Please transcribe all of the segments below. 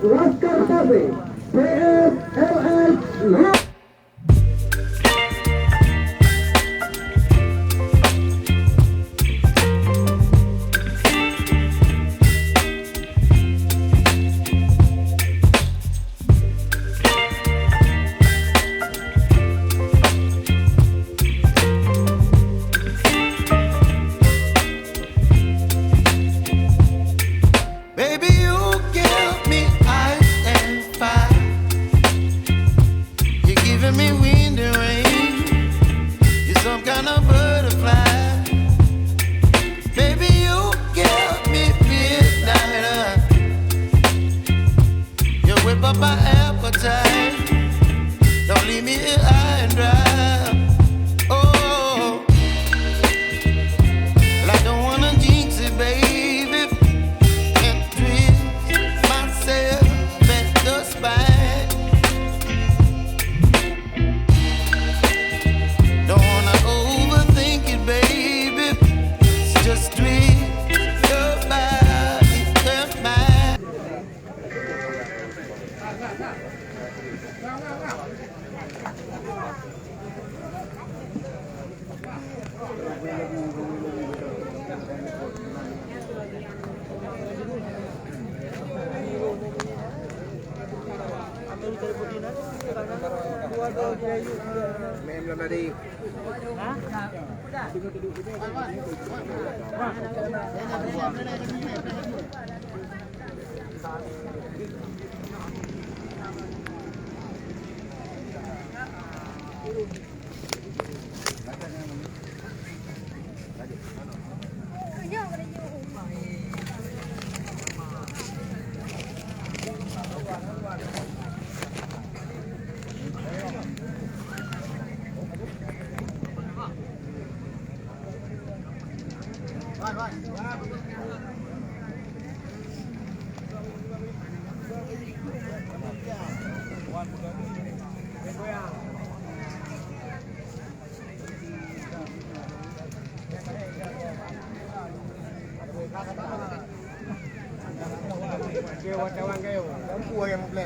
Laskar Pase PSLS.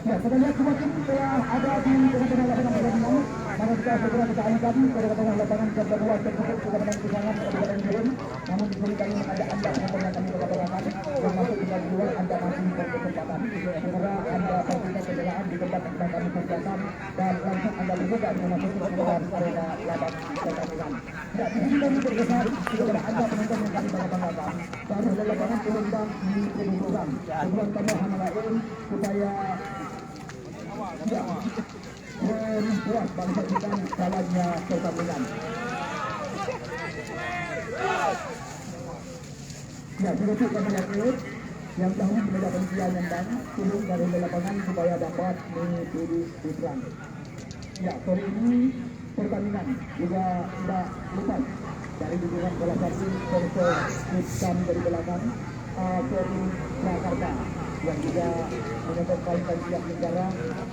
Sebenarnya semakin telah ada di tengah-tengah lapangan pertandingan. Namun kita segera kita alihkan ke tengah lapangan kedua tersebut juga dengan kesangan kepada Indonesia. Namun diberi kami ada anda penonton kami kepada lapangan yang masuk di luar anda masih berkesempatan. Segera anda pastikan kendaraan di tempat yang kami sediakan dan langsung anda berbuka dengan masuk ke dalam area lapangan pertandingan. Ya, di sini kami bergeser kepada anda penonton yang kami pada lapangan. Baru dari lapangan turunkan di kedudukan. Tujuan kami hanya lain supaya membuat bangsa kita jalannya pertandingan. Ya, begitu kami yakin yang tahu mendapat penilaian yang dan turun dari lapangan supaya dapat mengikuti Islam. Ya, sore ini pertandingan juga tidak lepas dari dukungan salah satu sponsor Islam dari belakang Ferry Jakarta yang juga menyebabkan siap negara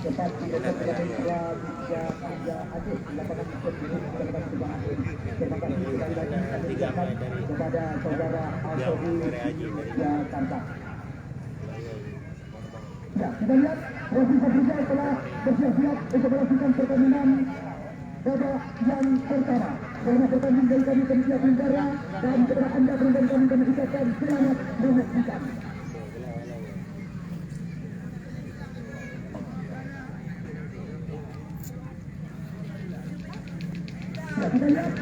cepat mendapat penilaian Raja Adil lapangan tersebut terima kasih sekali lagi kami ucapkan kepada saudara Asobi Jakarta. Ya, kita lihat posisi telah bersiap-siap untuk melakukan pertandingan babak yang pertama. Selamat pertandingan dari kami Komisi Negara dan kepada anda penonton kami ucapkan selamat menyaksikan. Ya, kita lihat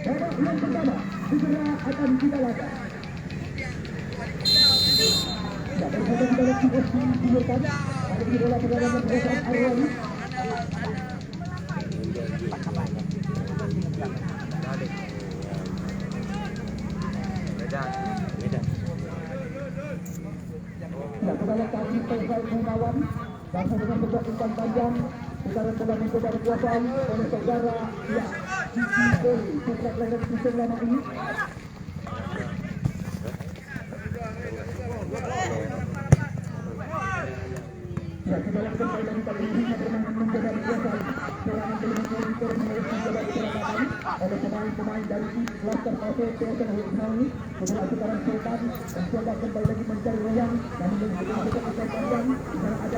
babak yang pertama segera akan kita lakukan. Ya, dari kita lihat di posisi timurkan ada di bola pergerakan berdasarkan Arwani. Ya, kedalam kaki Faisal Gunawan dan dengan sebuah umpan panjang putaran bola mencoba dikuasai oleh saudara ya Cici Poli putra kelahiran Kusum Lama ini. Ya, kedalam kembali dari kali ini bermain mencoba dikuasai serangan kelima poin mencoba diserahkan oleh pemain-pemain dari Laskar Pase PSLS ini. Setelah sekarang Sultan mencoba kembali lagi mencari ruang namun dengan umpan panjang di sana ada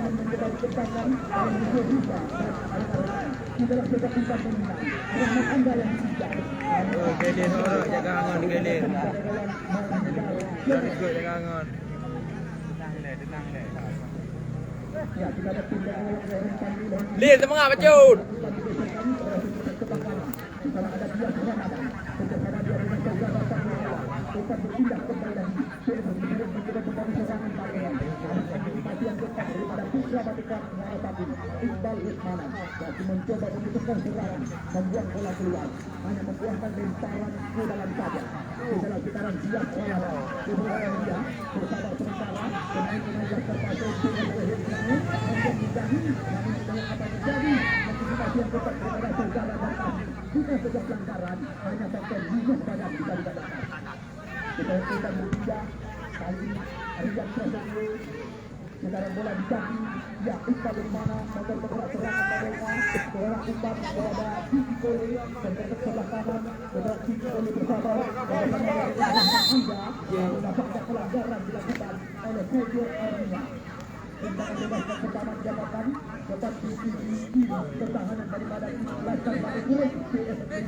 ingin mencoba dikembangkan oleh Liga Liga dan anak-anak itulah sebuah tingkat pemenang karena anda yang bijak. Gelir orang jaga angon gelir. Jangan ikut jaga angon. Ya, kita ada tindak Lir semangat bacut. karena ada dia Ramadan sederhana dia dengan saudara Samuel tetap berpindah kembali lagi kemudian mencoba kembali serangan Pangeran antisipasi yang ketat daripada putra Batikan Muara Sabun Iqbal Usmana masih mencoba memutuskan serangan membuang bola keluar hanya membuangkan lemparan ke dalam saja setelah getaran siap olahraga kemudian dia bersabar sementara pemain-pemain yang terpasang dengan leher namun menjadi namun dengan apa terjadi antisipasi yang ketat daripada saudara Batikan bukan saja pelanggaran, hanya faktor minus badan bisa dikatakan. Kita berpindah kali ini Rian Prasetyo sekarang bola di kaki, ya Iqbal dari mana motor bergerak serangan mereka seorang Iqbal kepada Kiki Kole dan bergerak sebelah kanan seorang Kiki Kole bersabar dan Anda yang mendapatkan pelanggaran dilakukan oleh Sergio Armina. Tendangan bebas yang pertama didapatkan dapat di pertahanan daripada Laskar Batu Kurung PSM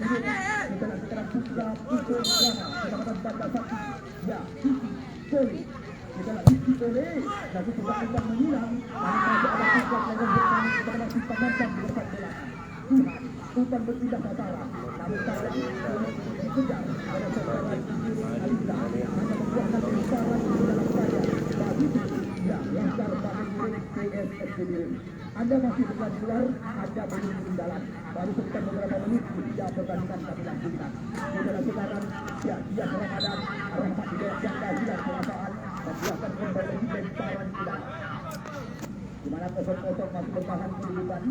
setelah Putra Putra Rama mendapatkan tanda satu ya Kiki Kole setelah Kiki Kole lalu sudah menyiram dan masih ada Putra Legon setelah simpan mantan di depan bola Sultan berpindah ke utara namun saat dikejar oleh saudara Aliza hanya membuahkan lemparan di dalam saja ya Laskar Batu Kurung PSM Anda masih bukan luar, Anda belum ketinggalan. Baru sekitar beberapa menit sudah pertandingan kami lanjutkan. Setelah sekarang, ya dia Ramadan, Rahmat Hidayat Janda hilang perasaan, membuahkan kembali lemparan hilang. Di mana kosong-kosong masih bertahan kedudukan.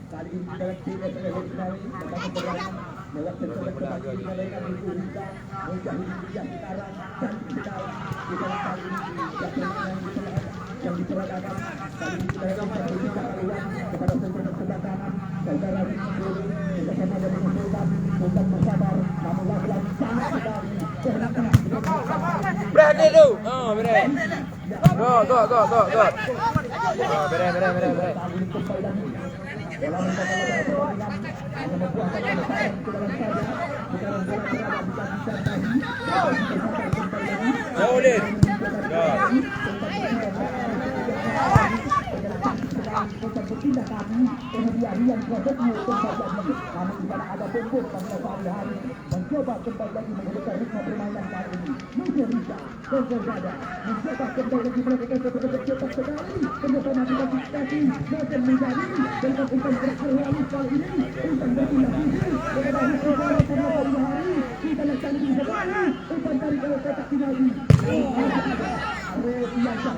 Kali ini dalam PSM Israeli datang keberangan lewat sesuatu kembali mereka Liga Mujahidin Liga sekarang dan final di dalam kali ini yang diperagakan kali ini kita akan berbicara keluar kepada saudara sebelah kanan saudara bersama dengan Sultan bersabar namun lagi sangat sekali tengah-tengah berani tu berani go berani dalam pertandingan hanya membuahkan kemenangan ke dalam saja sekarang bola berada di Boleh. berpindah kaki kemudian Rian Prasetyo terjadi namun di mana ada Bengkok pada hari mencoba kembali lagi menggunakan ritme permainan kali ini Nurliza Bengkok mencoba kembali lagi melakukan sesuatu cepat sekali bersama dengan Kiki makin menjadi dengan umpan berkali kali ini umpan berpindah kaki kepada Hussein pada hari kita lakukan di sebelah umpan dari ke kotak penalti biasa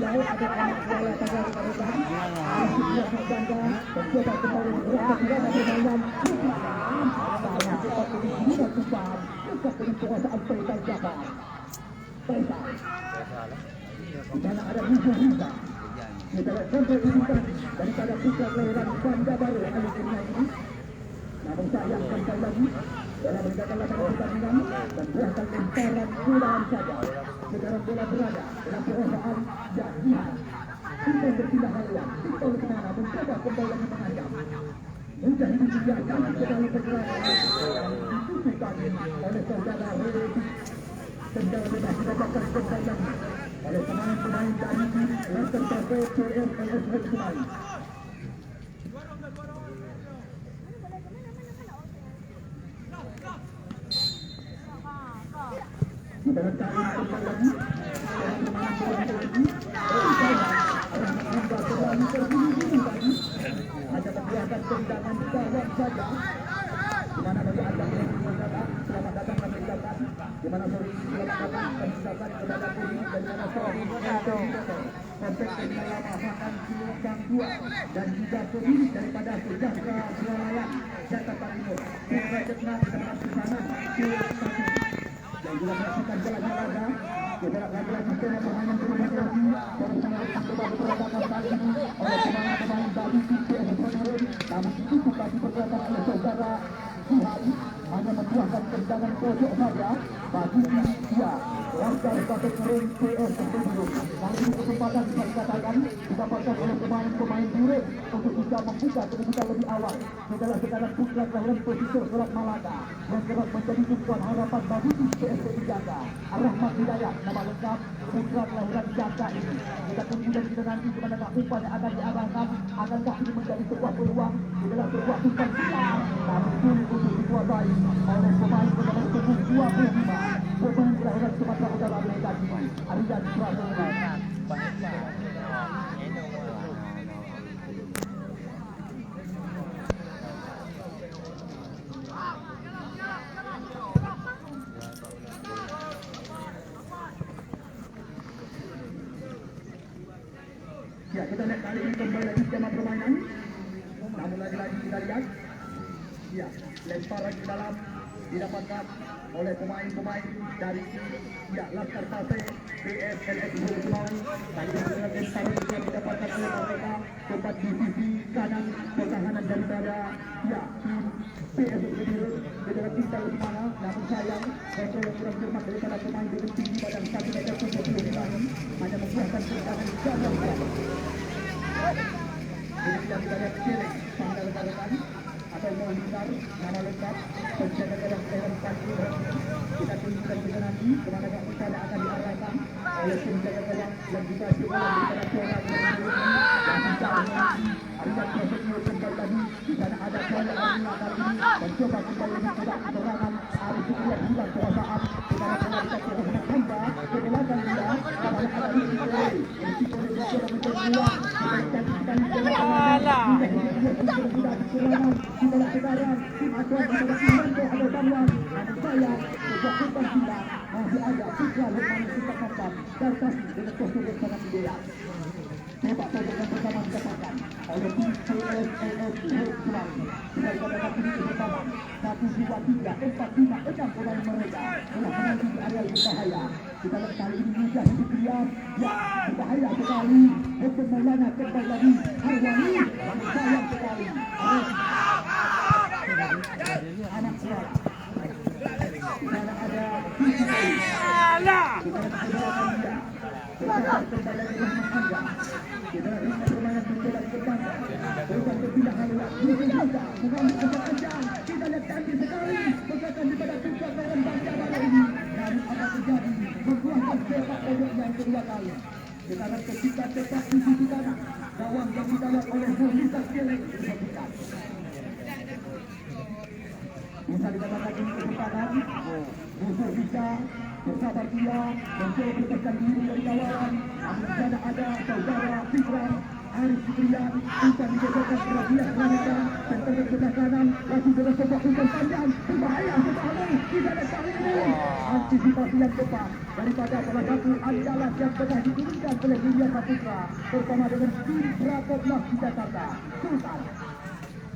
jauh ada anak bola pada pertahanan mencoba kembali bergerak permainan dekat dengan kekuasaan Faisal Jafar di mana ada Riza kita lihat kontribusi daripada putra kelahiran Banda Baru Ali Kurnia ini namun sayang kembali lagi dalam meninggalkan lapangan pertandingan dan buahkan lemparan kulaan saja sekarang bola berada dalam perasaan dan lihat kita berpindah haluan kita oleh kemana mencoba kembali lagi menghadap mudah dibiarkan sekali pergerakan ditutupan oleh saudara Redi tendangan bebas didapatkan kembali lagi oleh pemain-pemain dari Laskar Batu PSM kembali kita letakkan kembali lagi hanya membuahkan tendangan gawang saja di mana bagi anda selamat datang kami ucapkan di mana sore ini selamat datang kami ucapkan kepada Puri dan mana sore kontak dengan lama makan silakan dua dan juga Puri daripada Sejahtera Swalayan Jakarta Timur kita kenal dengan pesanan yang juga melakukan jalan olahraga kita lagi-lagi skema permainan berkomunikasi bersama coba berperadakan kali ini oleh pemain-pemain dari PSM namun ditutup lagi pergerakan oleh saudara Suhai hanya membuahkan tendangan pojok saja bagi ya warga Kabupaten Merin PS Kediri. Nanti kesempatan bisa dikatakan didapatkan oleh pemain-pemain Merin untuk bisa membuka kedudukan lebih awal setelah sekarang putra kelahiran pesisir Selat Malaka yang kerap menjadi tumpuan harapan bagi PS Jakarta. Rahmat Hidayat nama lengkap putra kelahiran Jakarta ini. Kita tunggu dan kita nanti kepada umpan yang akan diarahkan. Akankah ini menjadi sebuah peluang di dalam sebuah umpan silam, namun sulit untuk dikuasai oleh pemain bernomor punggung 25 pemain kelahiran Sumatera Utara Amerika ini Aryan Prabowo. Ya, kita lihat kali ini kembali lagi skema permainan. Namun lagi-lagi kita lihat, ya, lemparan di dalam didapatkan oleh pemain-pemain dari ya Laskar Pasir PSLS Bola. Tadi dengan lemparan yang didapatkan oleh mereka tempat di sisi kanan pertahanan daripada ya tim PSLS di dalam tinggal di mana. Namun sayang kontrol yang kurang cermat daripada pemain dengan tinggi badan 1 meter 75 hanya membuahkan kemenangan gawang. Kemudian kita lihat Celek pada rekan-rekan atau Mohindar nama lengkap penjaga gawang Heran Panji. Kita tunjukkan juga nanti kemana kita akan diarahkan oleh penjaga gawang yang juga juga daripada seorang yang bisa Arisan Prasetyo kembali tadi di sana ada saya Arina kali ini mencoba kembali lebih mudah serangan Arif Sukriyat hilang kekuasaan di mana penalti Rahmat Hamba ke belakang dia pada ada ini risiko mencoba mencari ruang sekarang tim Atuan pada Imando ada Bangwan namun saya kejakutan kita masih ada Putra Lukman Sitakampan dan kasih dengan kostum yang sangat ideal. Tembak saja yang pertama didapatkan oleh tim PSLS Selang. Kita dikatakan ini pertama 1, 2, 3, 4, 5, 6 pemain mereka telah menanti di area berbahaya. Kita lihat kali ini mudah untuk diam. Ya, berbahaya sekali. Untuk Maulana kembali lagi Harwani namun sayang sekali. Anak suara. Kita ada kita lihat kaki sekali berkaitan daripada putra kawan bangsa baru ini. Namun apa terjadi? Berkuasa sepak pojoknya yang kedua kali. Sekarang ketika tepat di sisi kanan, gawang yang ditawar oleh Mohindar Celek dihentikan. Bisa dikatakan ini kesempatan musuh bisa bersabar dia mencoba bertekan diri dari kawalan. Namun di sana ada saudara Fikran Arif Sukriyat umpan digeserkan kepada dia wanita dan sebelah kanan masih dengan sebuah umpan panjang berbahaya sekali. Tidak ada kali ini antisipasi yang tepat daripada salah satu andalan yang tengah diturunkan oleh William Saputra bersama dengan tim Pratoplas di Jakarta Sultan.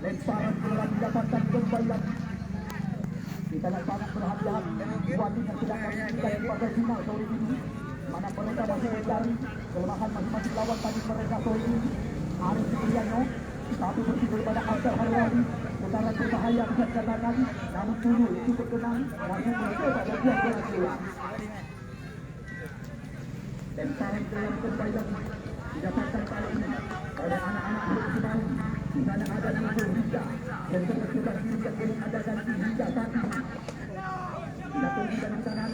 Lemparan bola didapatkan kembali lagi. Kita nak sangat berhati-hati buat tim yang sedang menyaksikan di partai final sore ini, mana mereka masih mencari kelemahan masing-masing lawan tadi mereka sore ini. Arif Sukriyano satu bersih daripada Abdul Harwani sekarang berbahaya bisa dikatakan, namun dulu cukup tenang masih mencoba membuat bola keluar. Lemparan bola kembali lagi didapatkan kali ini oleh anak-anak Hidayat. Di sana ada Nurul Hija dan sebelah kiri yang ada ganti Hija tadi. Kita tunggu dari kanan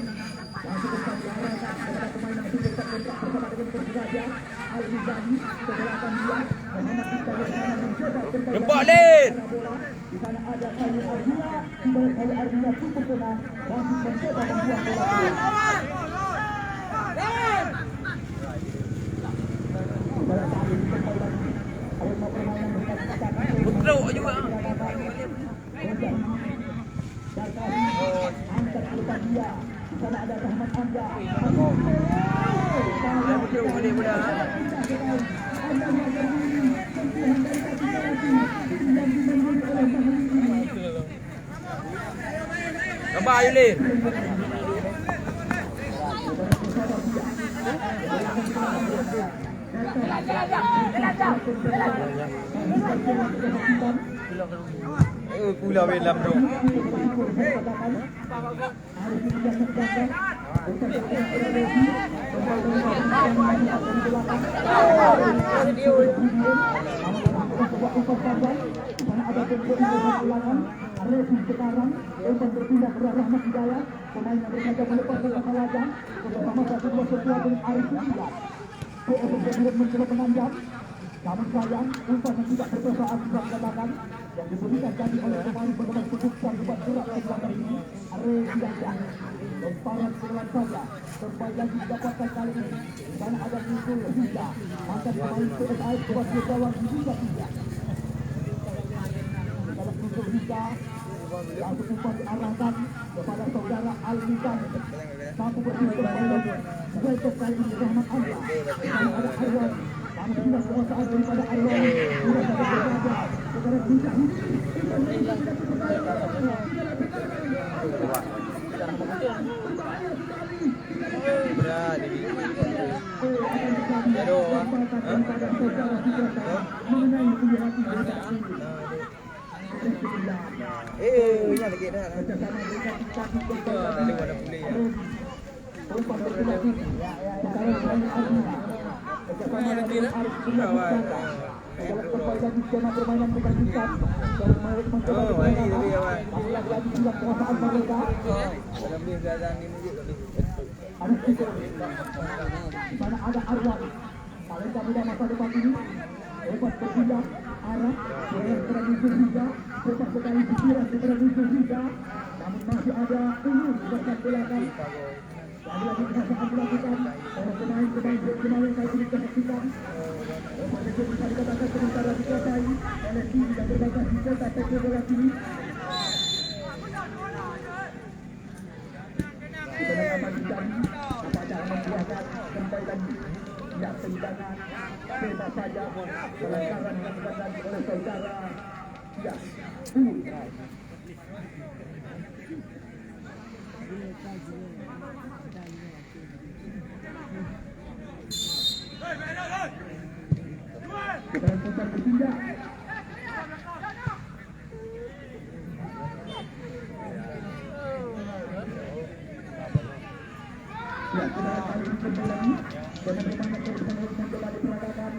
langsung kembali diarahkan kepada pemain yang masih tetap kontrak bersama dengan Persiraja Al-Mizani kebelakang dia Muhammad Iqbal yang mencoba kembali bola. Di sana ada Khalil Arjuna di bawah Khalil Arjuna cukup tenang masih mencoba membuang bola keluar. Betul juga. Angkat depan dia. Di sana ada Rahmat Anda. Betul mudah-mudah. Gambar Yulin. Pulau Belam tu. Sekarang Evan berpindah ke arah Rahmat Hidayat, pemain yang berkaca melepaskan kesalahan bersama satu dua sesuatu dengan Arif Hidayat. PSM Jadiran mencoba menanjak, namun sayang umpan yang tidak berpersaan sudah dikatakan yang diberikan tadi oleh pemain berkembang sebutkan buat gerak ke belakang ini Arif Hidayat. Lemparan sebelah saja terbaik lagi didapatkan kali ini di mana ada muncul Hida, maka pemain PSI buat gawang juga tidak. Dalam muncul Hida langsung umpan diarahkan kepada saudara Al-Mikan, mampu berpikir oleh Welcome kali ini Rahmat Allah. Kalau ada Arwan, namun sudah kekuasaan daripada Arwan sudah dapat berjaga kepada Hida. Ini lagi dah. Ada warna putih ya. Ini lagi dah. Lagi tadi awak. Dalam ni gadan ni mungkin tadi. Di mana ada Arwan, paling tidak masa depan ini Evan berpindah arah kepada musuh Hida, cepat sekali pikiran kepada musuh Hida, namun masih ada Uyun dekat belakang. Lagi-lagi perasaan dilakukan oleh pemain yang kali ini kesaksikan. Evan itu bisa dikatakan sementara dikuasai oleh tim yang berbagas di kota Tokyo bola kini. Kita mengamal dijadi apakah membuahkan kembali lagi tidak tendangan bebas saja pelanggaran yang dilakukan oleh saudara ya kita putar berpindah. Ya, kita kali ini kembali bagaimana kita mencoba diperagakan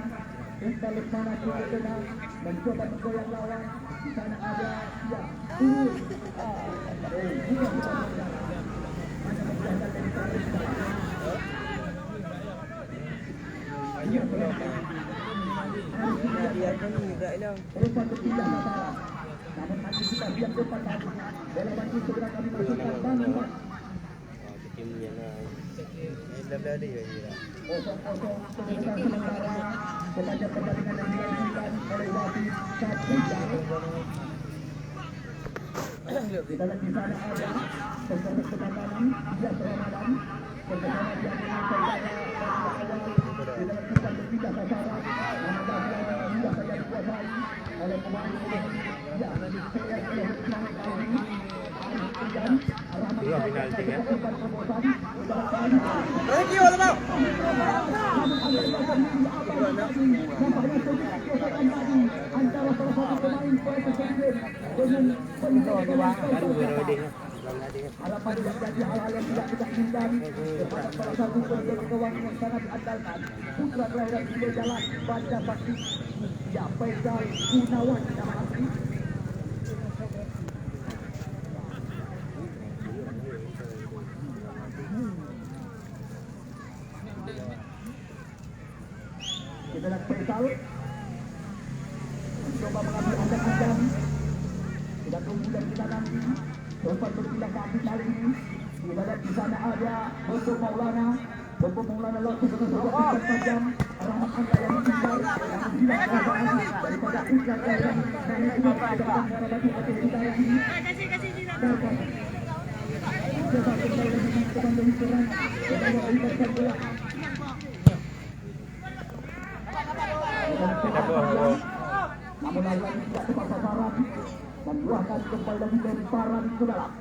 Iqbal Lesmana juga tengah mencoba menggoyang lawan. Di sana ada ya juga kita hanya menjaga dari tarik Evan berpindah masalah, namun antisipasi yang depan tadi bola maju segera kami masukkan bangun. Kosong-kosong sebentar sementara sepanjang pertandingan yang dilakukan oleh wasit Sabda. Kita lihat di sana ada penggerak kedatangan dia Ramadan bersama dia dengan saudara di dalam tempat berpindah sasaran nama bagian sudah saja dikuasai oleh pemain ya PS oleh Hikmah Alwi dan Rahmat Thank you, Abang. antara salah satu pemain PSM dengan harapan tidak jadi hal-hal yang tidak kita inginkan kepada salah satu kawan yang sangat diandalkan putra kelahiran di jalan Banda Bakti ya Faisal Gunawan nama asli. Kita lihat Faisal mencoba mengambil anda-anda tidak kemudian kita nanti sempat berpindah kaki kali ini. Kita lihat di sana ada Bobo Maulana langsung dengan sebuah tajam Rahmat anda yang tinggal yang hilang perasaan daripada iklan yang naik kita akan menghadapi hati kita yang ini. Cepat kembali dengan kembali serang dan melibatkan bola. Namun lagi tidak tepat sasaran dan buahkan kembali lagi lemparan ke dalam.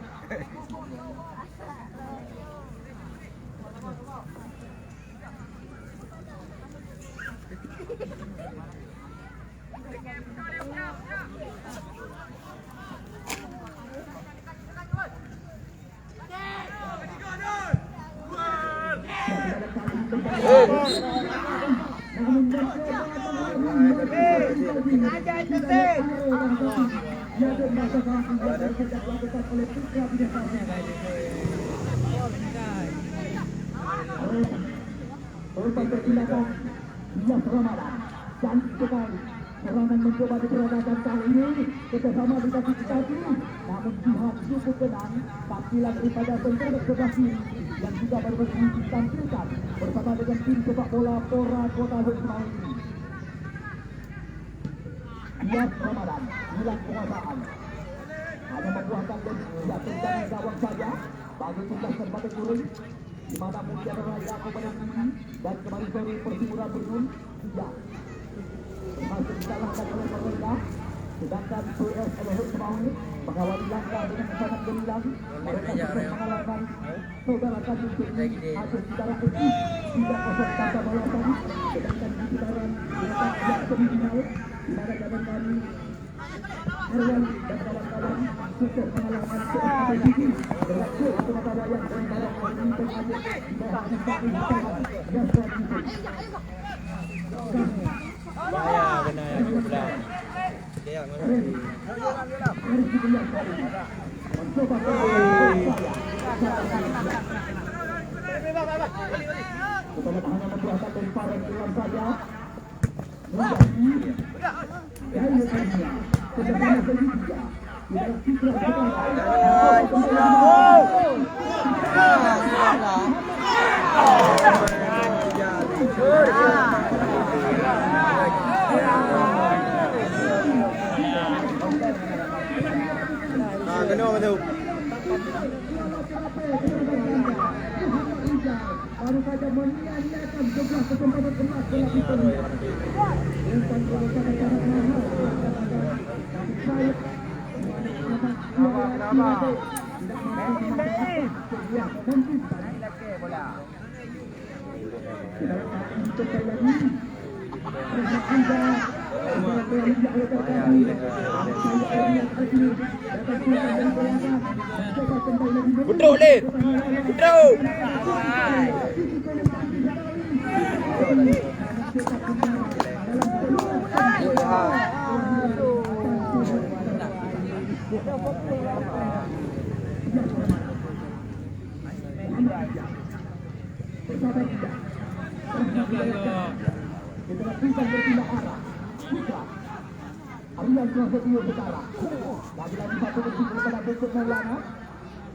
Cantik sekali serangan mencoba diperagakan kali ini kerjasama dikasih kaki, namun pihak cukup tenang. Tampilan daripada sentral sebelah kiri yang juga baru ditampilkan bersama dengan tim sepak bola Pora Kota Lukman ini. Dias Ramadan hilang penguasaan, hanya membuahkan dan tendangan gawang saja bagi tugas Batik Kuring, di mana Mulia Raya Komandan ini dan kemarin sore Persipura Bernun tidak masih disalahkan oleh pemerintah. Sedangkan PS Luhut Semauit mengawali langkah dengan sangat gemilang. Mereka sudah mengalahkan saudara kami ini hasil putaran putih 3-0 tanpa balasan. Sedangkan di putaran yang semifinal di mana kawan kami Arwan dan kawan-kawan sukses mengalahkan PS Tinggi berhasil pengetahuan dan barang ini berhasil Ya, benar ya, benar. Ya, hanya membuahkan lemparan keluar saja. Kena betul. Baru saja menyanyiakan sebelah kesempatan emas bola putih. Putruk le. Putruk. Arian Prasetyo sekarang lagi-lagi satu kecil kepada Besok Maulana.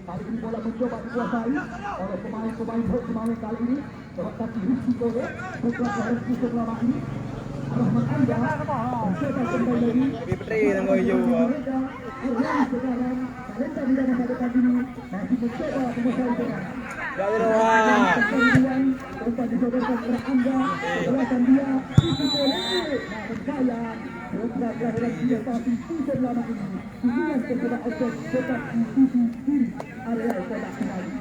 Kali ini bola mencoba dikuasai oleh pemain-pemain Semauit kali ini. Tetapi risiko bukan harus risiko selama ini. Rahman Anda mencoba kembali lagi. Putri nama hijau. Arian sekarang talenta di dalam hadapan ini masih mencoba menguasai bola. Tak beruang. Tempat disodorkan oleh Anda. Kelihatan dia risiko namun sayang. Bukan kehadiran dia tapi season lama ini pilihan terkena efek tetap di sisi kiri area kotak penalti.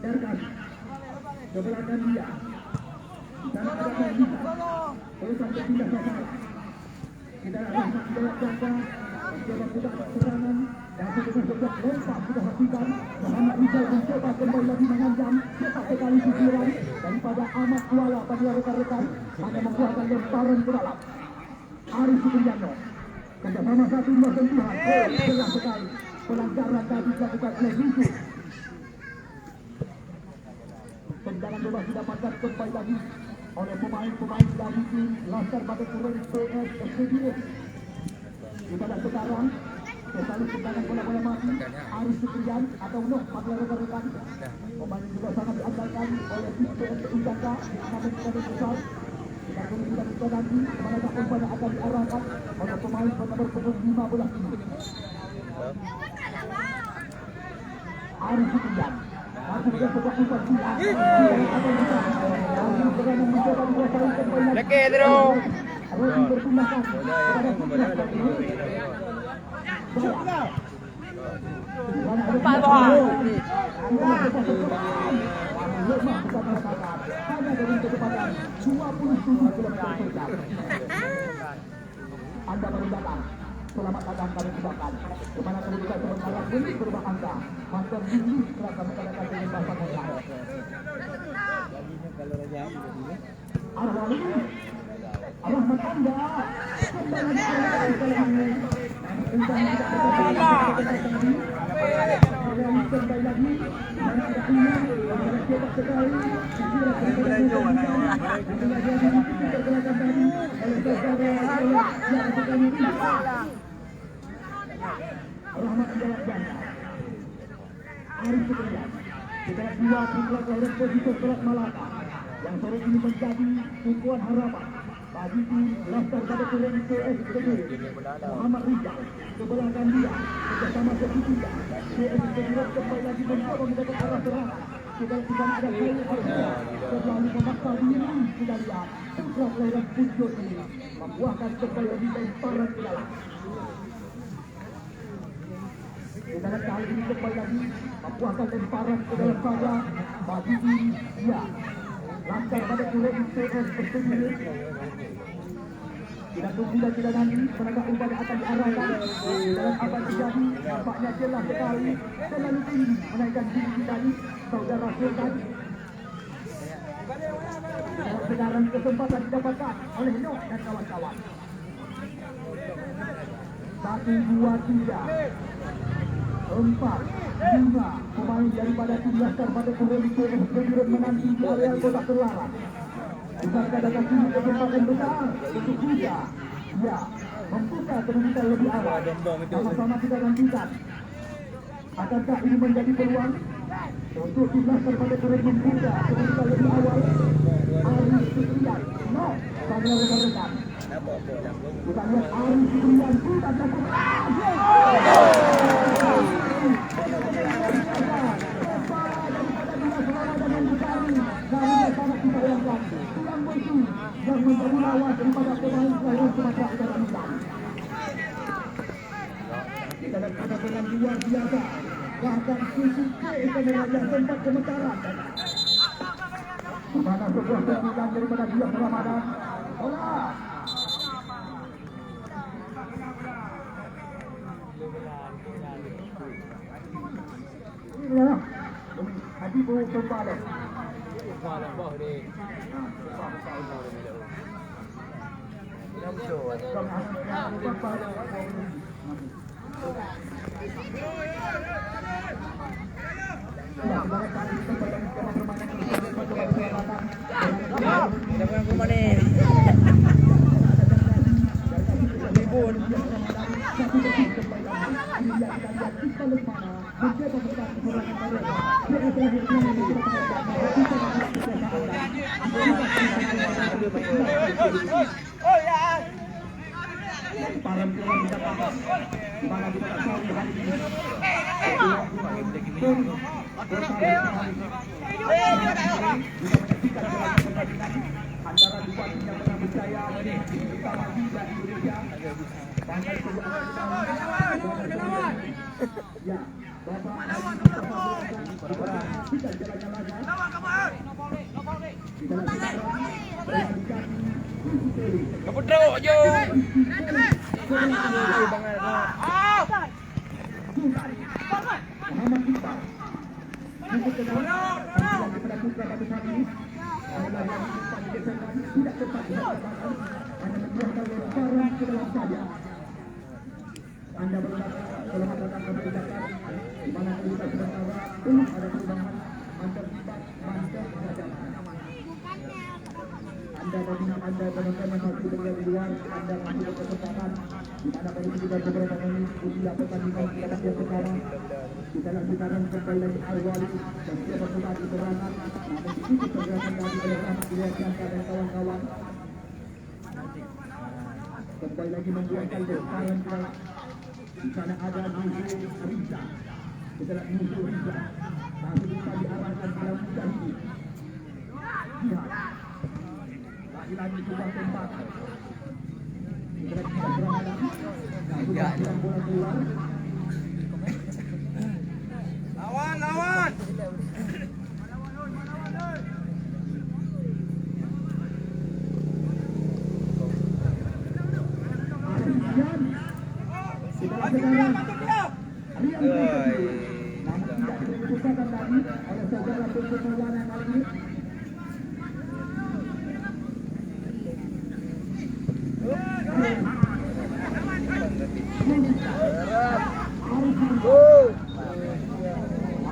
Darkan kebelakang dia dan ada Fahmi terus sampai pindah sasaran. Kita akan menjawab jangka mencoba putar serangan dan sebuah lompat sudah hatikan. Muhammad Rizal mencoba kembali lagi mengancam cepat sekali sisiran daripada Ahmad Kuala pada rekan-rekan hanya membuahkan lemparan ke dalam. Arif Supriyanto kerjasama 1-2 sentuhan jelas sekali pelanggaran tadi dilakukan oleh Rizal. Tendangan bebas didapatkan kembali lagi oleh pemain-pemain dari tim Laskar Batik Kuring PS SPBS. Di pada sekarang sekali tendangan bola-bola mati Arif Supriyan atau Noh pada rekan-rekan. Pemain juga sangat diandalkan oleh tim PS Ujaka namun tidak besar. Kita tunggu kita bisa nanti kemana umpannya akan diarahkan oleh pemain nomor punggung 15 ini. Arif Supriyan masih ada sebuah umpan siap. Leke terus. Harus dipertimbangkan kepada Empat bola. hanya dengan kecepatan 27 km/jam. Anda baru datang. Selamat datang kami ucapkan. Kemana kedudukan sementara ini berubah angka. Master ini telah kami katakan dengan bahasa Korea. Arahman Anda. Kembali lagi. Rahmat menjawab janda. Hari sekian, kita dua putra oleh positif Selat Malaka yang sore ini menjadi tumpuan harapan bagi tim Laskar pada Turen CS Kediri. Muhammad Rizal sebelahkan dia bersama Sekitiga. CS Kediri kembali lagi mencoba mendapat arah serangan. Kita lakukan ada kali Arsia setelah memaksa diri kita lihat putra kelahiran Pujo ini membuahkan kembali lagi lemparan ke dalam. Kita kali ini kembali lagi membuahkan lemparan ke dalam saja bagi diri dia. Laskar pada Turen CS Kediri. Tidak tunggu dan tidak nanti penegak ibadah akan diarahkan dalam apa terjadi. Nampaknya jelas sekali terlalu tinggi menaikkan diri kita ini saudara Sultan. Sekarang kesempatan didapatkan oleh Nok dan kawan-kawan. 1, 2, 3, 4, 5 pemain daripada tim Laskar pada Turen CS Kediri menanti di area kotak terlarang. Bukankah datang sini kesempatan besar untuk kita ya membuka kedudukan lebih awal. Sama-sama kita nantikan. Akankah ini menjadi peluang untuk tim Laskar pada Turen membuka kedudukan lebih awal? Arif Fitrian, no, pada rekan-rekan. Kita lihat Arif Fitrian sudah dapat. Yang menjadi lawan daripada pemain kelahiran Sumatera Utara ini. Kita dapat dengan luar biasa. Bahkan sisi kamera yang sempat gemetaran. Di mana sebuah kesulitan daripada dia Ramadan. Bola. Ini adalah Habibur kembali. Antara dua tim yang pernah berjaya bersama Liga Indonesia. Ya, Bapak kita jalan-jalan Kaputro, yo. Anda selamat datang ke Jakarta, di mana kita bersama belum ada perubahan antar kita mantap saja. Anda teman-teman yang masih berada di luar, Anda masih berkesempatan di mana baru kita beberapa menit usia pertandingan babak yang pertama. Kita lakukan kembali lagi awal dan siapa pun di serangan, namun itu pergerakan dari Rahmat Iriansyah dan kawan-kawan. Kembali lagi membuat saldo kawan kawan. Di sana ada musuh Riza. Kita lihat musuh Riza. Langsung bisa diarahkan dalam mudah ini. Lihat. Lagi-lagi coba tembakan. Kita lihat bisa serangan. Langsung bola keluar. Lawan. sekarang Rian Prasetyo. Namun tidak diusahakan tadi oleh saudara Bungkus Maulana kali ini.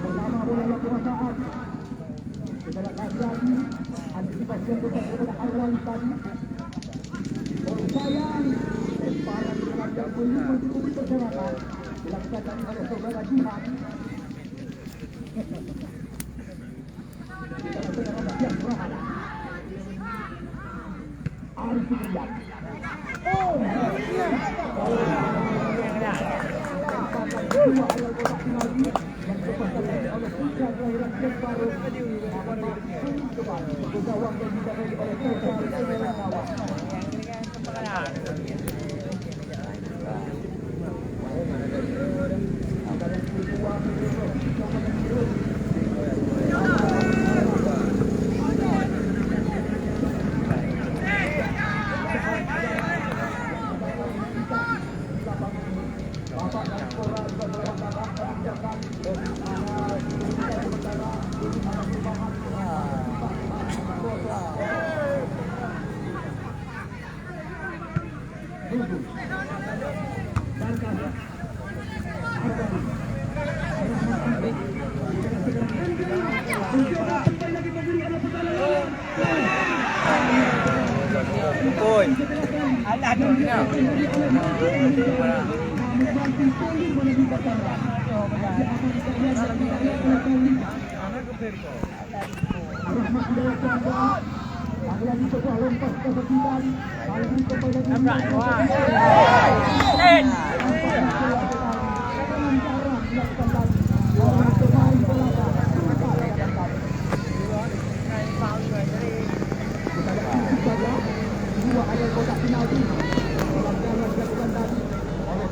Pertama bola kekuasaan. Kita lihat lagi antisipasi yang besar kepada awal tadi. Sayang, lemparan dengan yang belum mencukupi perjalanan dilakukan oleh saudara Jihan. Kita sedang siap serangan. Arif Riyad. Oh, dua awal kotak penalti yang dipastikan oleh putra kelahiran Jepara. Gawang yang didatangi oleh putra kelahiran Kawan.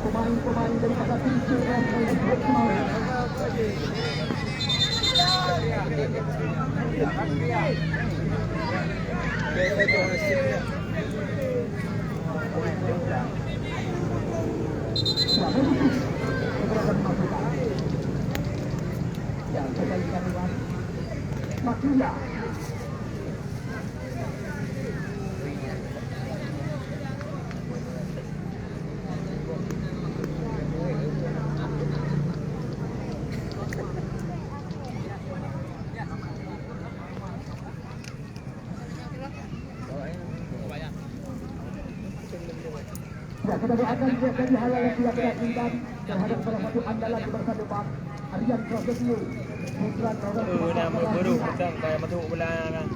Pemain-pemain daripada tim Surat Makila. Ya, kita doakan dia jadi hal yang tidak diinginkan terhadap salah satu andalan di masa depan, Rian Prasetyo. Nama baru datang kayak masuk bola kan.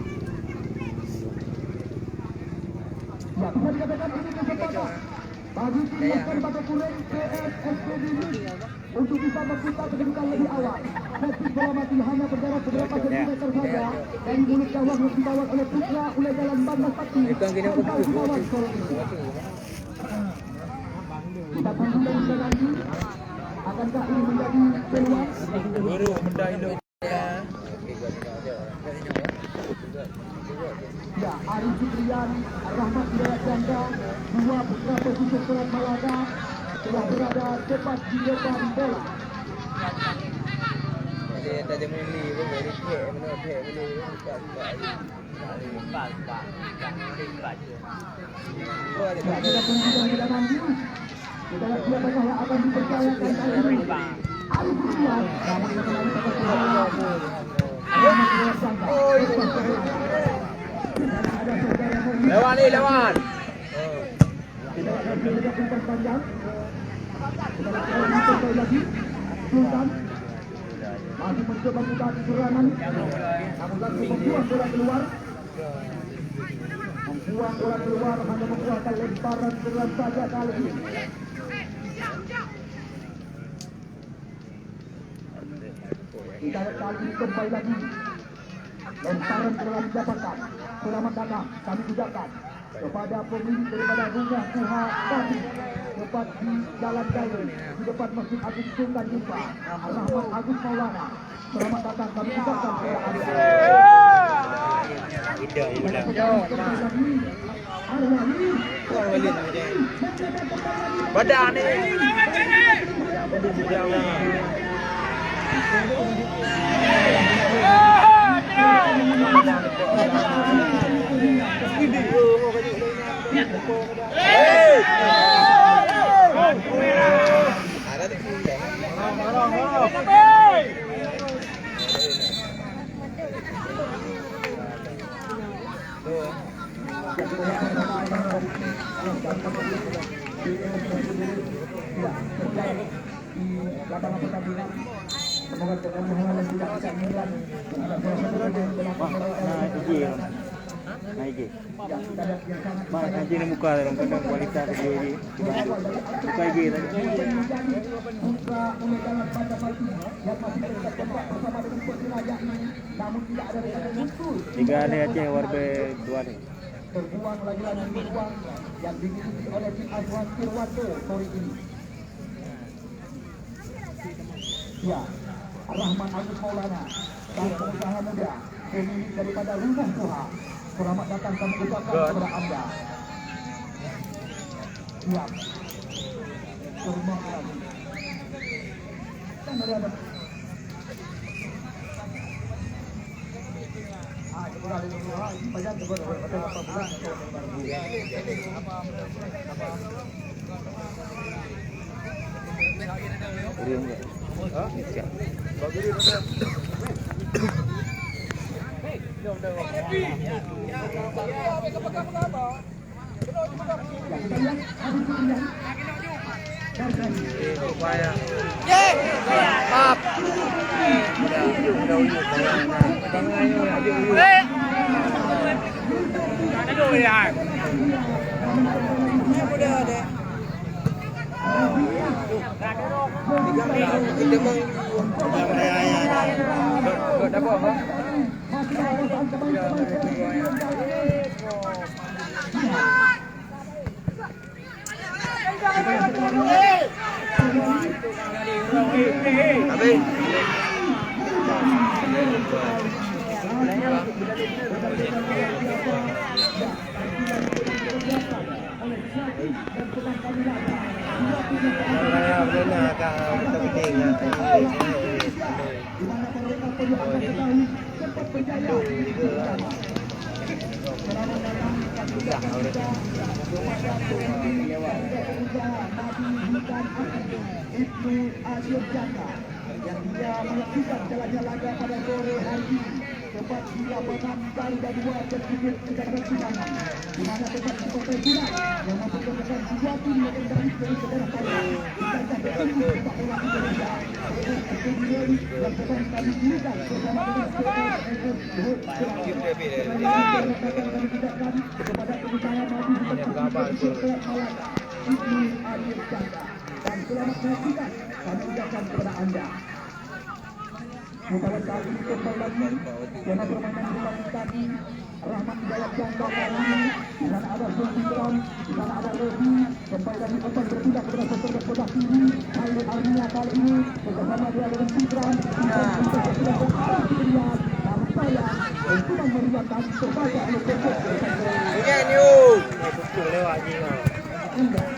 Ya, bisa dikatakan ini kesempatan bagi tim Masker Batu Kureng PSSPB untuk bisa membuka kedudukan lebih awal. Meski bola mati hanya berjarak beberapa sentimeter saja dari mulut gawang yang dibawa oleh Putra oleh jalan Bambang Sakti. Kita tunggu lagi. Akankah ini menjadi peluang? Baru benda Indo. Ya, Arif Fitrian, Rahmat Hidayat Janda, dua putra pesisir Selat Malaka telah berada tepat di depan bola. Dia tak ada mili pun dari pek mana pek mili tak Kita tunggu dan kita nanti. Kita lihat siapakah yang akan dipercayakan kali ini. Arif Fitrian, namun yang kembali pada bola. Rahmat Hidayat Janda. Lawan ni lawan. Tidak ada yang panjang. Kita lihat lagi. Sultan masih mencoba buka serangan. Namun lagi membuang bola keluar. Membuang bola keluar hanya mengeluarkan lemparan berat saja kali ini. Kita kali ini kembali lagi. Lemparan telah didapatkan. Selamat datang, kami ucapkan kepada pemilik daripada rumah Kuha Pati tepat di Jalan Gayo di depan Masjid Agung Sultan Jumpa, Rahmat Agus Maulana. Selamat datang, kami ucapkan kepada Anda. Badan ni. lapangan pertandingan. Semoga kemudahan dan tidak kecanduan. Naik Mak nanti ni muka dalam kadang kualitas dia ni. Muka IG tadi. Tiga ada Aceh warga dua ni. Terbuang lagi peluang yang dimiliki oleh tim Azwan Irwanto sore ini. Ya, Rahman Agus Maulana, sang pengusaha muda, pemilik daripada Rumah Tuha. Selamat datang kami ucapkan kepada anda. Ya, terima kasih. Yang dia melakukan jalannya laga pada sore hari ini tempat dia menambah dan dua terkibir ke dalam sidangan di mana tempat supporter Bila yang memperkenalkan dua tim yang dari saudara saya dan tempat bola Indonesia yang sedang kami gunakan bersama dengan kepada pengusaha maju dan selamat menyaksikan kami ucapkan kepada anda. Mutawan kali ini kembali skema permainan bola tadi Rahmat Hidayat jangka kali ini di sana ada Sultan, di sana ada Robi kembali dari umpan berpindah kepada setor sebelah kiri Hairi Almia kali ini bersama dia dengan Fitran untuk berpindah ke arah pilihan namun saya untuk memberikan terbaca oleh Pekot Ini ni betul lewat ni Enggak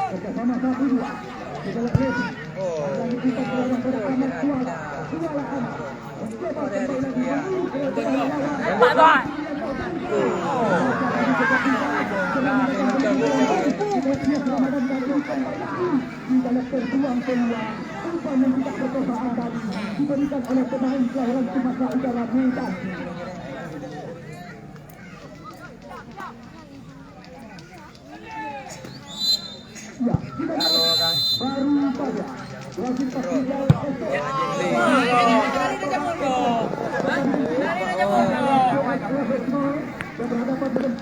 bersama satu dua setelah Resi lagi kita berlawan pada amat kuala kuala amat mencoba kembali di dalam terbuang peluang umpan yang tidak berkosaan tadi diberikan oleh pemain kelahiran Sumatera Utara Medan. Ya, baru saja wasit Persija berhadapan dengan